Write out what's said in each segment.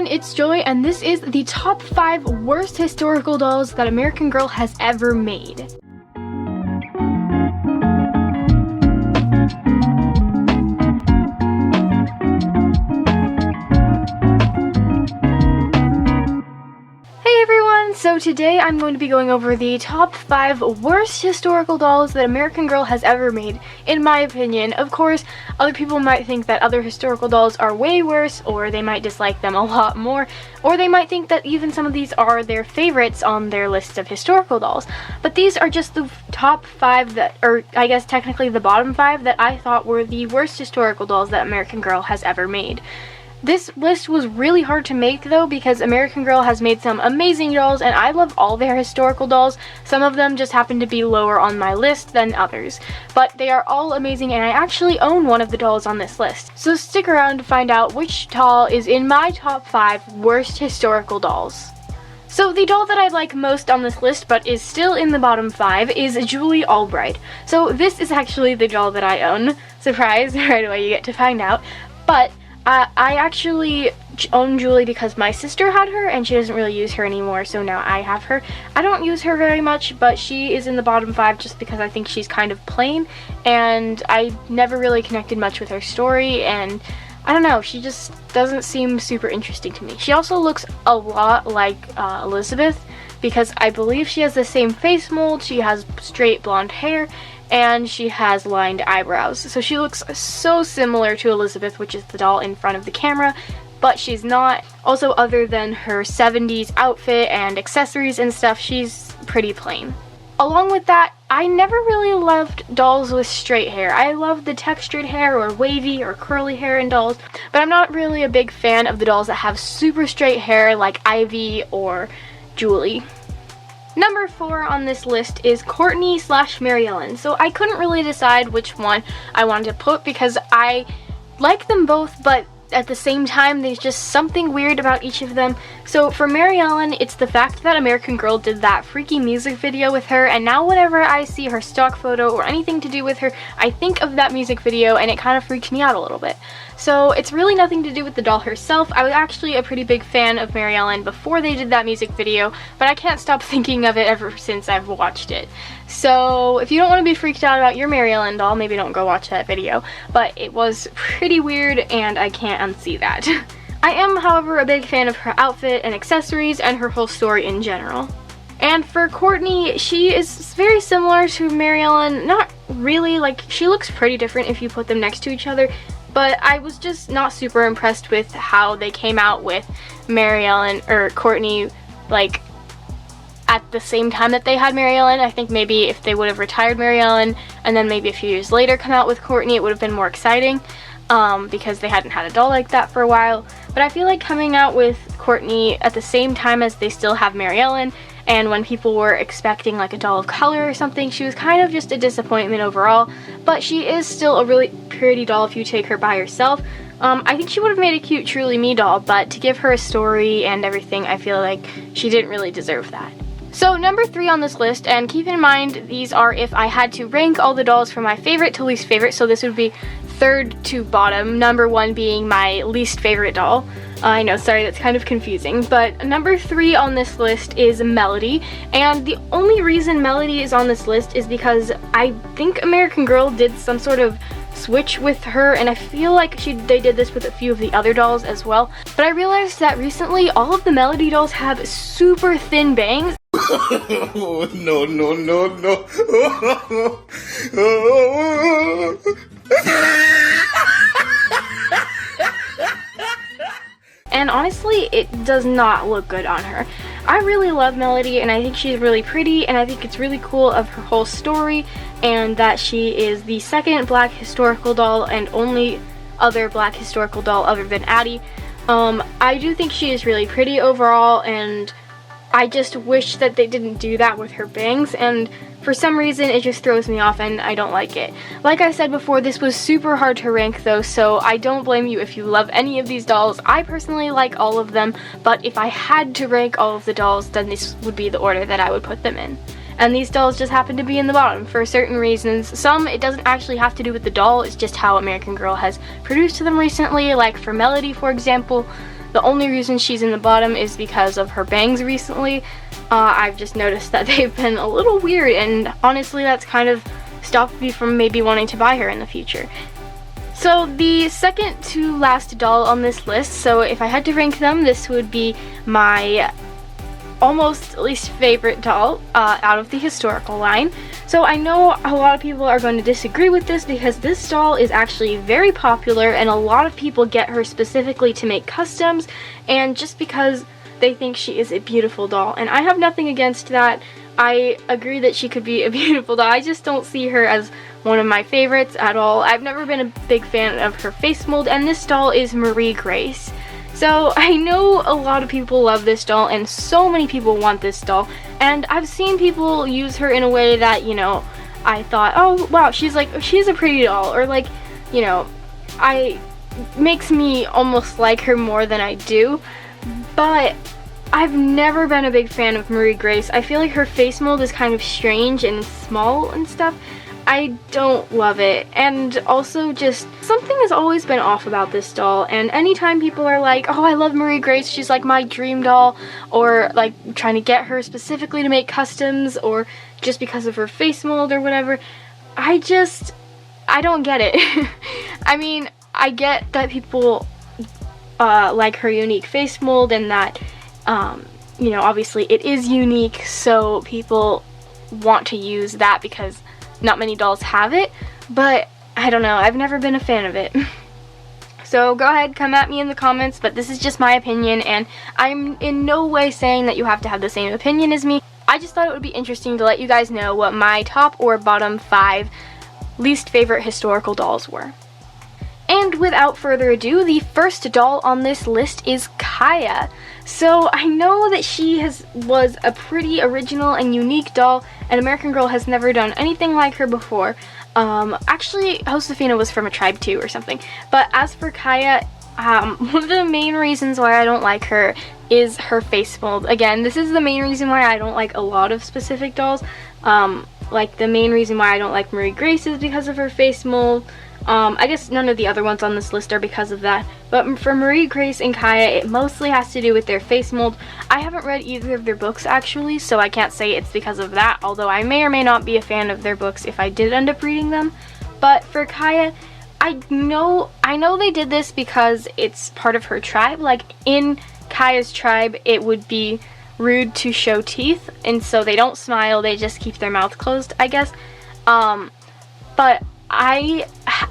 everyone, it's Joy, and this is the top 5 worst historical dolls that American Girl has ever made. So today I'm going to be going over the top 5 worst historical dolls that American Girl has ever made, in my opinion. Of course, other people might think that other historical dolls are way worse, or they might dislike them a lot more, or they might think that even some of these are their favorites on their list of historical dolls. But these are just the top 5 that, or I guess technically the bottom 5 that I thought were the worst historical dolls that American Girl has ever made. This list was really hard to make though, because American Girl has made some amazing dolls and I love all their historical dolls. Some of them just happen to be lower on my list than others, but they are all amazing and I actually own one of the dolls on this list. So stick around to find out which doll is in my top 5 worst historical dolls. So the doll that I like most on this list, but is still in the bottom 5, is Julie Albright. So this is actually the doll that I own. Surprise, right away you get to find out. But I actually own Julie because my sister had her and she doesn't really use her anymore, so now I have her. I don't use her very much, but she is in the bottom 5 just because I think she's kind of plain and I never really connected much with her story, and I don't know, she just doesn't seem super interesting to me. She also looks a lot like Elizabeth, because I believe she has the same face mold, she has straight blonde hair, and she has lined eyebrows. So she looks so similar to Elizabeth, which is the doll in front of the camera, but she's not. Also, other than her 70s outfit and accessories and stuff, she's pretty plain. Along with that, I never really loved dolls with straight hair. I love the textured hair or wavy or curly hair in dolls, but I'm not really a big fan of the dolls that have super straight hair like Ivy or Julie. Number 4 on this list is Courtney / Mary Ellen. So I couldn't really decide which one I wanted to put because I like them both, but at the same time there's just something weird about each of them. So for Mary Ellen, it's the fact that American Girl did that freaky music video with her, and now whenever I see her stock photo or anything to do with her, I think of that music video and it kind of freaks me out a little bit. So it's really nothing to do with the doll herself. I was actually a pretty big fan of Mary Ellen before they did that music video, but I can't stop thinking of it ever since I've watched it. So if you don't want to be freaked out about your Mary Ellen doll, maybe don't go watch that video, but it was pretty weird and I can't unsee that. I am, however, a big fan of her outfit and accessories and her whole story in general. And for Courtney, she is very similar to Mary Ellen. Not really, like, she looks pretty different if you put them next to each other, but I was just not super impressed with how they came out with Mary Ellen, or Courtney, like, at the same time that they had Mary Ellen. I think maybe if they would have retired Mary Ellen and then maybe a few years later come out with Courtney, it would have been more exciting, because they hadn't had a doll like that for a while. But I feel like coming out with Courtney at the same time as they still have Mary Ellen, and when people were expecting like a doll of color or something, she was kind of just a disappointment overall. But she is still a really pretty doll if you take her by herself. I think she would have made a cute Truly Me doll, but to give her a story and everything, I feel like she didn't really deserve that. So number 3 on this list, and keep in mind these are if I had to rank all the dolls from my favorite to least favorite, so this would be third to bottom, number 1 being my least favorite doll. I know, sorry, that's kind of confusing, but number 3 on this list is Melody, and the only reason Melody is on this list is because I think American Girl did some sort of switch with her, and I feel like they did this with a few of the other dolls as well, but I realized that recently all of the Melody dolls have super thin bangs. No, no, no, no. And honestly, it does not look good on her. I really love Melody and I think she's really pretty, and I think it's really cool of her whole story, and that she is the second black historical doll and only other black historical doll other than Addie. I do think she is really pretty overall, and I just wish that they didn't do that with her bangs, and for some reason it just throws me off and I don't like it. Like I said before, this was super hard to rank though, so I don't blame you if you love any of these dolls. I personally like all of them, but if I had to rank all of the dolls, then this would be the order that I would put them in. And these dolls just happen to be in the bottom for certain reasons. Some, it doesn't actually have to do with the doll, it's just how American Girl has produced them recently, like for Melody, for example. The only reason she's in the bottom is because of her bangs recently. I've just noticed that they've been a little weird, and honestly that's kind of stopped me from maybe wanting to buy her in the future. So the second to last doll on this list, so if I had to rank them, this would be my almost least favorite doll out of the historical line. So I know a lot of people are going to disagree with this because this doll is actually very popular and a lot of people get her specifically to make customs and just because they think she is a beautiful doll, and I have nothing against that. I agree that she could be a beautiful doll. I just don't see her as one of my favorites at all. I've never been a big fan of her face mold, and this doll is Marie Grace. So I know a lot of people love this doll and so many people want this doll, and I've seen people use her in a way that, you know, I thought, oh wow, she's a pretty doll, or like, you know, makes me almost like her more than I do. But I've never been a big fan of Marie Grace. I feel like her face mold is kind of strange and small and stuff. I don't love it, and also just something has always been off about this doll, and anytime people are like, oh, I love Marie Grace, she's like my dream doll, or like trying to get her specifically to make customs, or just because of her face mold or whatever, I don't get it. I mean, I get that people like her unique face mold and that you know, obviously it is unique, so people want to use that because not many dolls have it, but I don't know, I've never been a fan of it. So go ahead, come at me in the comments, but this is just my opinion, and I'm in no way saying that you have to have the same opinion as me. I just thought it would be interesting to let you guys know what my top or bottom 5 least favorite historical dolls were. And without further ado, the first doll on this list is Kaya. So I know that she was a pretty original and unique doll, and American Girl has never done anything like her before. Actually, Josefina was from a tribe too or something. But as for Kaya, one of the main reasons why I don't like her is her face mold. Again, this is the main reason why I don't like a lot of specific dolls. Like the main reason why I don't like Marie Grace is because of her face mold. I guess none of the other ones on this list are because of that, but for Marie Grace and Kaya, it mostly has to do with their face mold. I haven't read either of their books actually, so I can't say it's because of that, although I may or may not be a fan of their books if I did end up reading them. But for Kaya, I know they did this because it's part of her tribe. Like in Kaya's tribe, it would be rude to show teeth, and so they don't smile, they just keep their mouth closed, I guess. But I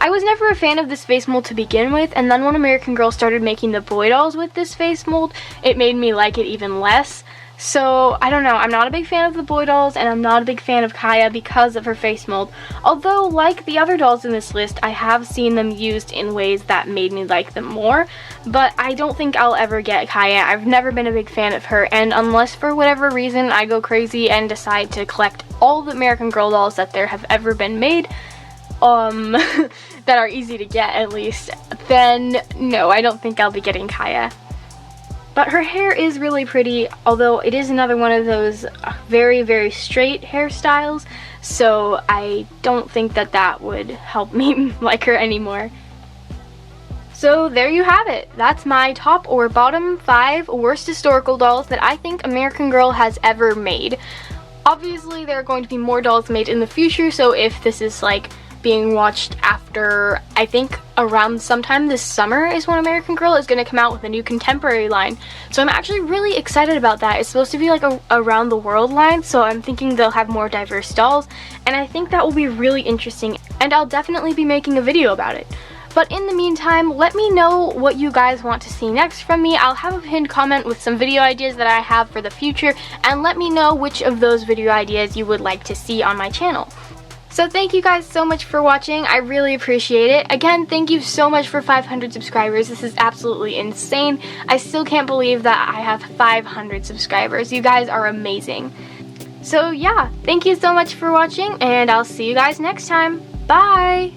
was never a fan of this face mold to begin with, and then when American Girl started making the boy dolls with this face mold, it made me like it even less. So, I don't know, I'm not a big fan of the boy dolls, and I'm not a big fan of Kaya because of her face mold. Although, like the other dolls in this list, I have seen them used in ways that made me like them more, but I don't think I'll ever get Kaya. I've never been a big fan of her, and unless for whatever reason I go crazy and decide to collect all the American Girl dolls that there have ever been made, that are easy to get at least, then no, I don't think I'll be getting Kaya. But her hair is really pretty, although it is another one of those very, very straight hairstyles, so I don't think that that would help me like her anymore. So there you have it. That's my top or bottom 5 worst historical dolls that I think American Girl has ever made. Obviously, there are going to be more dolls made in the future, so if this is like being watched after, I think around sometime this summer is when American Girl is going to come out with a new contemporary line. So I'm actually really excited about that. It's supposed to be like a around the world line, so I'm thinking they'll have more diverse dolls, and I think that will be really interesting, and I'll definitely be making a video about it. But in the meantime, let me know what you guys want to see next from me. I'll have a pinned comment with some video ideas that I have for the future, and let me know which of those video ideas you would like to see on my channel. So thank you guys so much for watching. I really appreciate it. Again, thank you so much for 500 subscribers. This is absolutely insane. I still can't believe that I have 500 subscribers. You guys are amazing. So yeah, thank you so much for watching, and I'll see you guys next time. Bye!